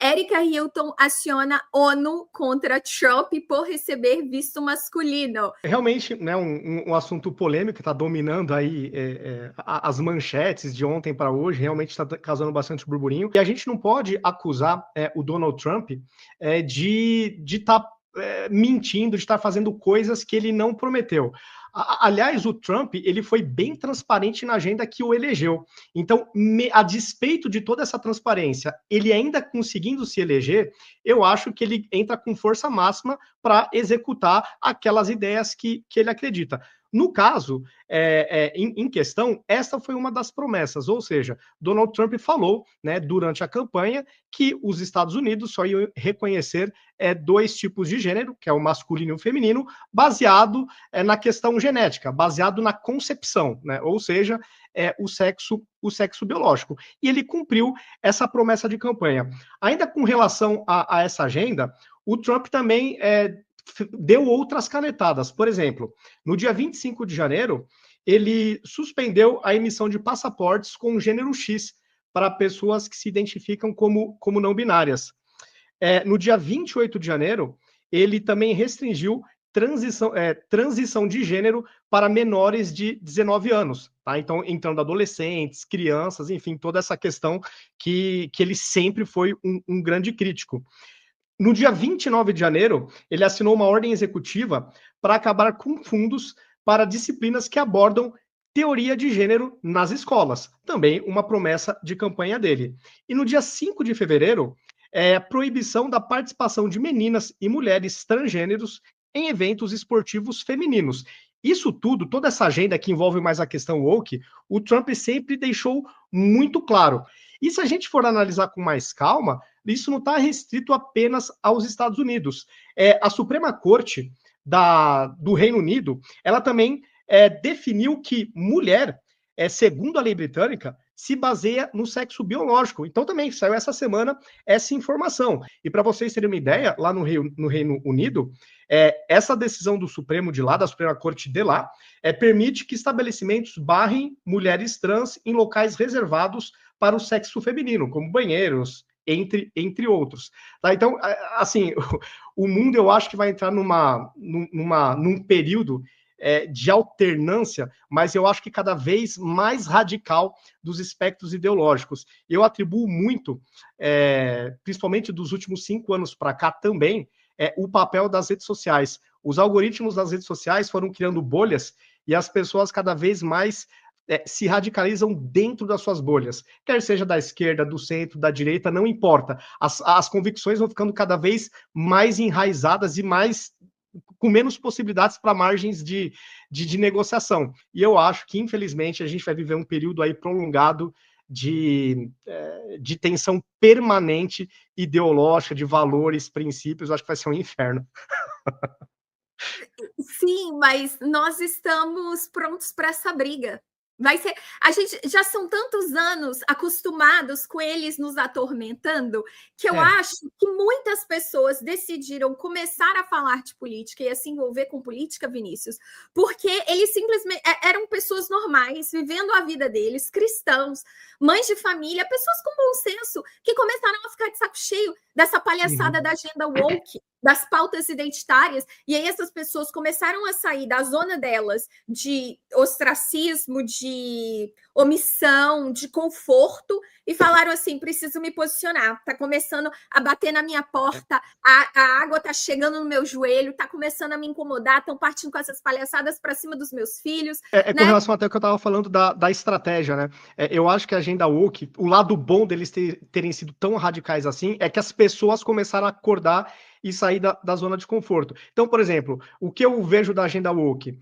Erika Hilton aciona ONU contra Trump por receber visto masculino. Realmente, né, um assunto polêmico que está dominando aí as manchetes de ontem para hoje, realmente está causando bastante burburinho. E a gente não pode acusar o Donald Trump de estar mentindo, de estar fazendo coisas que ele não prometeu. Aliás, o Trump ele foi bem transparente na agenda que o elegeu. Então, a despeito de toda essa transparência, ele ainda conseguindo se eleger, eu acho que ele entra com força máxima para executar aquelas ideias que ele acredita. No caso, em questão, essa foi uma das promessas, ou seja, Donald Trump falou, né, durante a campanha, que os Estados Unidos só iam reconhecer dois tipos de gênero, que é o masculino e o feminino, baseado na questão genética, baseado na concepção, né, ou seja, o sexo biológico. E ele cumpriu essa promessa de campanha. Ainda com relação a essa agenda, o Trump também deu outras canetadas. Por exemplo, no dia 25 de janeiro, ele suspendeu a emissão de passaportes com gênero X para pessoas que se identificam como não binárias. No dia 28 de janeiro, ele também restringiu transição de gênero para menores de 19 anos. Tá? Então, entrando adolescentes, crianças, enfim, toda essa questão que ele sempre foi um grande crítico. No dia 29 de janeiro, ele assinou uma ordem executiva para acabar com fundos para disciplinas que abordam teoria de gênero nas escolas. Também uma promessa de campanha dele. E no dia 5 de fevereiro, proibição da participação de meninas e mulheres transgêneros em eventos esportivos femininos. Isso tudo, toda essa agenda que envolve mais a questão woke, o Trump sempre deixou muito claro. E se a gente for analisar com mais calma, isso não está restrito apenas aos Estados Unidos. A Suprema Corte do Reino Unido, ela também definiu que mulher, segundo a lei britânica, se baseia no sexo biológico. Então também saiu essa semana essa informação. E para vocês terem uma ideia, lá no Reino Unido, essa decisão do Supremo de lá, da Suprema Corte de lá, permite que estabelecimentos barrem mulheres trans em locais reservados para o sexo feminino, como banheiros, entre outros. Tá? Então, assim, o mundo eu acho que vai entrar num período de alternância, mas eu acho que cada vez mais radical dos espectros ideológicos. Eu atribuo muito, principalmente dos últimos 5 anos para cá também, o papel das redes sociais. Os algoritmos das redes sociais foram criando bolhas e as pessoas cada vez mais se radicalizam dentro das suas bolhas, quer seja da esquerda, do centro, da direita, não importa. As convicções vão ficando cada vez mais enraizadas e mais com menos possibilidades para margens de negociação. E eu acho que, infelizmente, a gente vai viver um período aí prolongado de tensão permanente ideológica, de valores, princípios. Eu acho que vai ser um inferno. Sim, mas nós estamos prontos para essa briga. Vai ser. A gente já são tantos anos acostumados com eles nos atormentando que eu acho que muitas pessoas decidiram começar a falar de política e a se envolver com política, Vinícius, porque eles simplesmente eram pessoas normais, vivendo a vida deles, cristãos, mães de família, pessoas com bom senso, que começaram a ficar de saco cheio dessa palhaçada da agenda woke, das pautas identitárias, e aí essas pessoas começaram a sair da zona delas de ostracismo, de omissão, de conforto, e falaram assim, preciso me posicionar, tá começando a bater na minha porta, a água tá chegando no meu joelho, tá começando a me incomodar, estão partindo com essas palhaçadas para cima dos meus filhos. Né? Com relação até ao que eu estava falando da estratégia, né? Eu acho que a agenda woke, o lado bom deles terem sido tão radicais assim, é que as pessoas começaram a acordar e sair da zona de conforto. Então, por exemplo, o que eu vejo da agenda woke,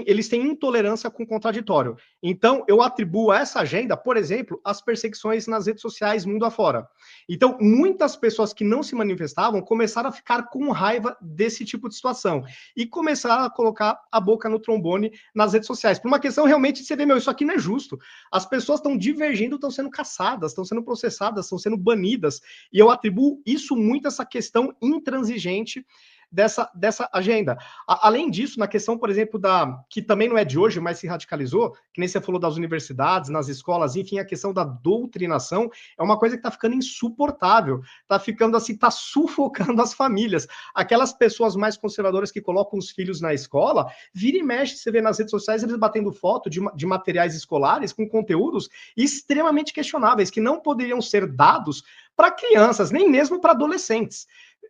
eles têm intolerância com o contraditório. Então, eu atribuo a essa agenda, por exemplo, as perseguições nas redes sociais mundo afora. Então, muitas pessoas que não se manifestavam começaram a ficar com raiva desse tipo de situação e começaram a colocar a boca no trombone nas redes sociais. Por uma questão realmente de você ver, isso aqui não é justo. As pessoas estão divergindo, estão sendo caçadas, estão sendo processadas, estão sendo banidas. E eu atribuo isso muito a essa questão intransigente dessa agenda. Além disso, na questão, por exemplo, que também não é de hoje, mas se radicalizou, que nem você falou das universidades, nas escolas, enfim, a questão da doutrinação é uma coisa que está ficando insuportável, está ficando assim, está sufocando as famílias. Aquelas pessoas mais conservadoras que colocam os filhos na escola, vira e mexe, você vê nas redes sociais eles batendo foto de materiais escolares com conteúdos extremamente questionáveis, que não poderiam ser dados para crianças, nem mesmo para adolescentes.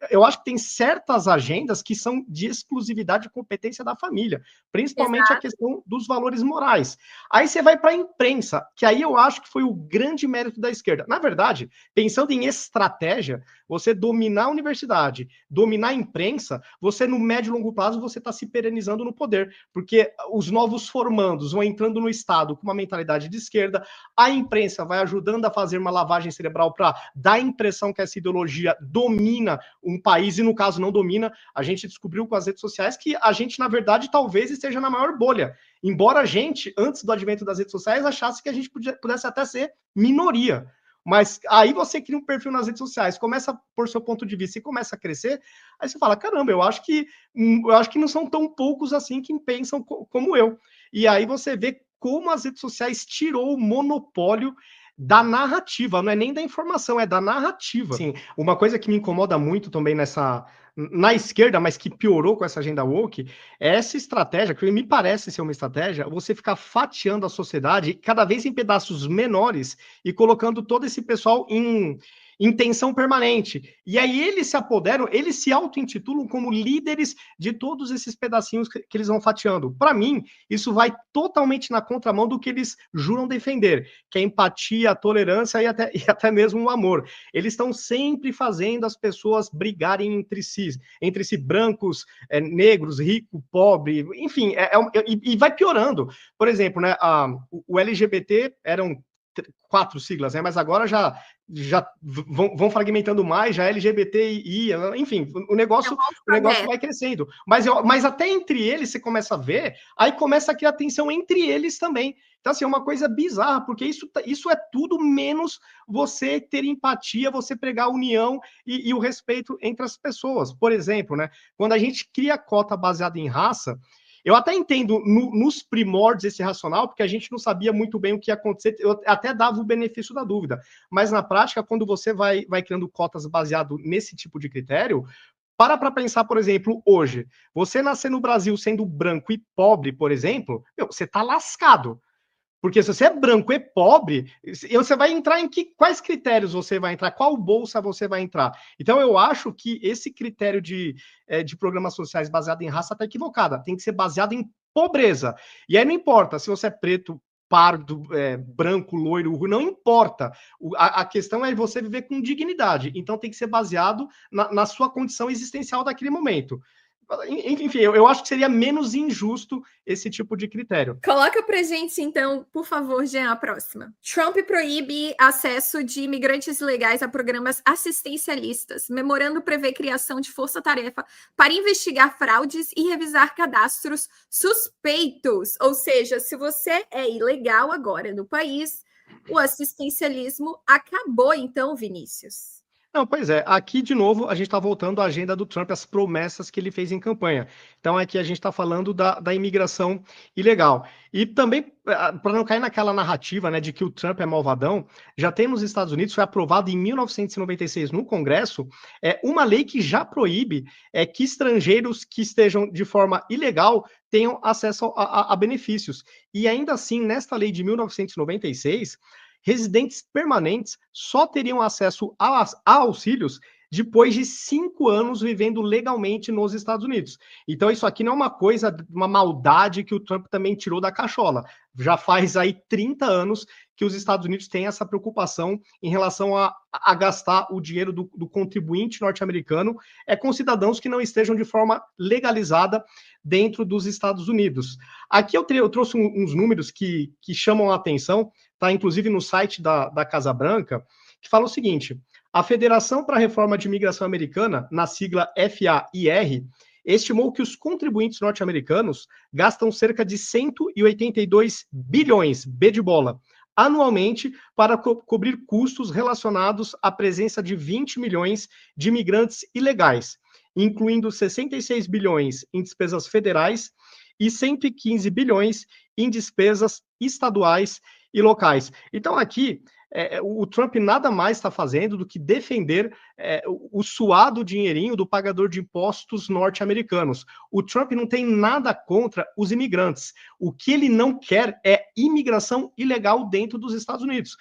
Eu acho que tem certas agendas que são de exclusividade e competência da família, principalmente Exato. A questão dos valores morais. Aí você vai para a imprensa, que aí eu acho que foi o grande mérito da esquerda. Na verdade, pensando em estratégia, você dominar a universidade, dominar a imprensa, você no médio e longo prazo você está se perenizando no poder, porque os novos formandos vão entrando no Estado com uma mentalidade de esquerda, a imprensa vai ajudando a fazer uma lavagem cerebral para dar a impressão que essa ideologia domina um país, e no caso não domina. A gente descobriu com as redes sociais que a gente, na verdade, talvez esteja na maior bolha. Embora a gente, antes do advento das redes sociais, achasse que a gente pudesse até ser minoria. Mas aí você cria um perfil nas redes sociais, começa por seu ponto de vista e começa a crescer, aí você fala, caramba, eu acho que não são tão poucos assim que pensam como eu. E aí você vê como as redes sociais tirou o monopólio da narrativa, não é nem da informação, é da narrativa. Sim, uma coisa que me incomoda muito também na esquerda, mas que piorou com essa agenda woke, é essa estratégia, que me parece ser uma estratégia, você ficar fatiando a sociedade cada vez em pedaços menores e colocando todo esse pessoal em tensão permanente. E aí eles se apoderam, eles se auto-intitulam como líderes de todos esses pedacinhos que eles vão fatiando. Para mim, isso vai totalmente na contramão do que eles juram defender, que é a empatia, a tolerância e até mesmo o amor. Eles estão sempre fazendo as pessoas brigarem entre si brancos, negros, rico, pobre, enfim, e vai piorando. Por exemplo, né, o LGBT eram 4 siglas, né? Mas agora já vão fragmentando mais, já LGBTI, enfim, o negócio vai crescendo. Mas até entre eles você começa a ver, aí começa a criar tensão entre eles também. Então, assim, é uma coisa bizarra, porque isso é tudo menos você ter empatia, você pregar a união e o respeito entre as pessoas. Por exemplo, né, quando a gente cria cota baseada em raça, eu até entendo nos primórdios esse racional, porque a gente não sabia muito bem o que ia acontecer, eu até dava o benefício da dúvida, mas na prática, quando você vai criando cotas baseado nesse tipo de critério, para pensar, por exemplo, hoje, você nascer no Brasil sendo branco e pobre, por exemplo, você tá lascado. Porque se você é branco e pobre, você vai entrar quais critérios você vai entrar, qual bolsa você vai entrar. Então, eu acho que esse critério de programas sociais baseado em raça está equivocado. Tem que ser baseado em pobreza. E aí não importa se você é preto, pardo, branco, loiro, não importa. A questão é você viver com dignidade. Então, tem que ser baseado na sua condição existencial daquele momento. Enfim, eu acho que seria menos injusto esse tipo de critério. Coloca pra gente, então, por favor, Jean, a próxima. Trump proíbe acesso de imigrantes ilegais a programas assistencialistas. Memorando prevê criação de força-tarefa para investigar fraudes e revisar cadastros suspeitos. Ou seja, se você é ilegal agora no país, o assistencialismo acabou, então, Vinícius. Não, pois é. Aqui, de novo, a gente está voltando à agenda do Trump, as promessas que ele fez em campanha. Então, aqui a gente está falando da imigração ilegal. E também, para não cair naquela narrativa, né, de que o Trump é malvadão, já tem nos Estados Unidos, foi aprovado em 1996 no Congresso, uma lei que já proíbe que estrangeiros que estejam de forma ilegal tenham acesso a benefícios. E ainda assim, nesta lei de 1996... residentes permanentes só teriam acesso a auxílios depois de 5 anos vivendo legalmente nos Estados Unidos. Então, isso aqui não é uma coisa, uma maldade que o Trump também tirou da cachola. Já faz aí 30 anos que os Estados Unidos têm essa preocupação em relação a gastar o dinheiro do contribuinte norte-americano com cidadãos que não estejam de forma legalizada dentro dos Estados Unidos. Aqui eu trouxe uns números que chamam a atenção, tá? Inclusive no site da Casa Branca, que fala o seguinte: a Federação para a Reforma de Imigração Americana, na sigla FAIR, estimou que os contribuintes norte-americanos gastam cerca de 182 bilhões, B de bola, anualmente para cobrir custos relacionados à presença de 20 milhões de imigrantes ilegais, incluindo 66 bilhões em despesas federais e 115 bilhões em despesas estaduais e locais. Então, aqui, o Trump nada mais está fazendo do que defender o suado dinheirinho do pagador de impostos norte-americanos. O Trump não tem nada contra os imigrantes. O que ele não quer é imigração ilegal dentro dos Estados Unidos.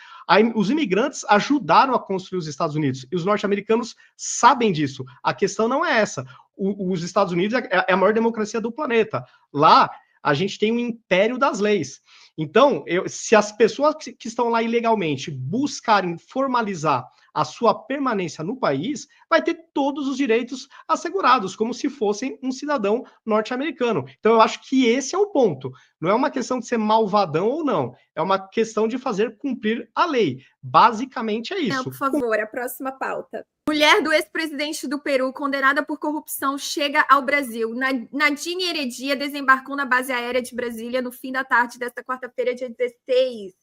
Os imigrantes ajudaram a construir os Estados Unidos, e os norte-americanos sabem disso. A questão não é essa. Os Estados Unidos é a maior democracia do planeta. Lá, a gente tem um império das leis. Então, se as pessoas que estão lá ilegalmente buscarem formalizar a sua permanência no país, vai ter todos os direitos assegurados, como se fossem um cidadão norte-americano. Então, eu acho que esse é o ponto. Não é uma questão de ser malvadão ou não. É uma questão de fazer cumprir a lei. Basicamente é isso. Não, por favor, a próxima pauta. Mulher do ex-presidente do Peru, condenada por corrupção, chega ao Brasil. Nadine Heredia desembarcou na base aérea de Brasília no fim da tarde desta quarta-feira, dia 16.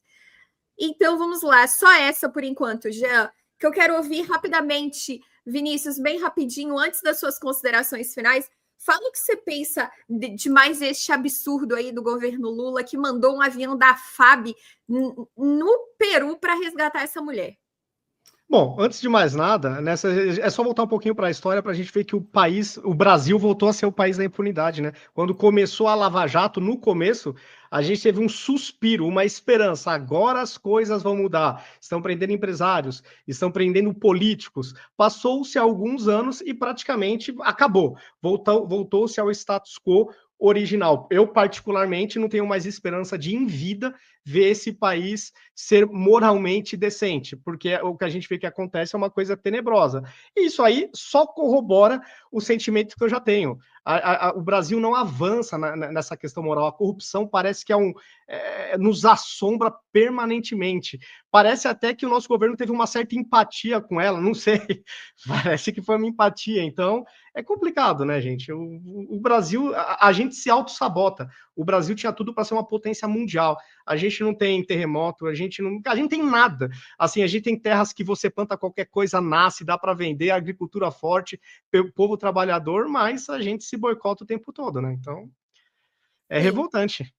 Então, vamos lá. Só essa por enquanto, Jean, que eu quero ouvir rapidamente, Vinícius, bem rapidinho, antes das suas considerações finais. Fala o que você pensa de mais este absurdo aí do governo Lula, que mandou um avião da FAB no Peru para resgatar essa mulher. Bom, antes de mais nada, é só voltar um pouquinho para a história para a gente ver que o Brasil voltou a ser o país da impunidade, né? Quando começou a Lava Jato, no começo, a gente teve um suspiro, uma esperança. Agora as coisas vão mudar. Estão prendendo empresários, estão prendendo políticos. Passou-se alguns anos e praticamente acabou. Voltou-se ao status quo original. Eu, particularmente, não tenho mais esperança de, em vida, ver esse país ser moralmente decente, porque o que a gente vê que acontece é uma coisa tenebrosa. E isso aí só corrobora o sentimento que eu já tenho. O Brasil não avança nessa questão moral. A corrupção parece que nos assombra permanentemente. Parece até que o nosso governo teve uma certa empatia com ela, não sei. Parece que foi uma empatia. Então, é complicado, né, gente? O Brasil, a gente se auto-sabota. O Brasil tinha tudo para ser uma potência mundial. A gente não tem terremoto, a gente não tem nada. Assim, a gente tem terras que você planta qualquer coisa, nasce, dá para vender, agricultura forte, povo trabalhador, mas a gente se boicota o tempo todo, né? Então, é revoltante.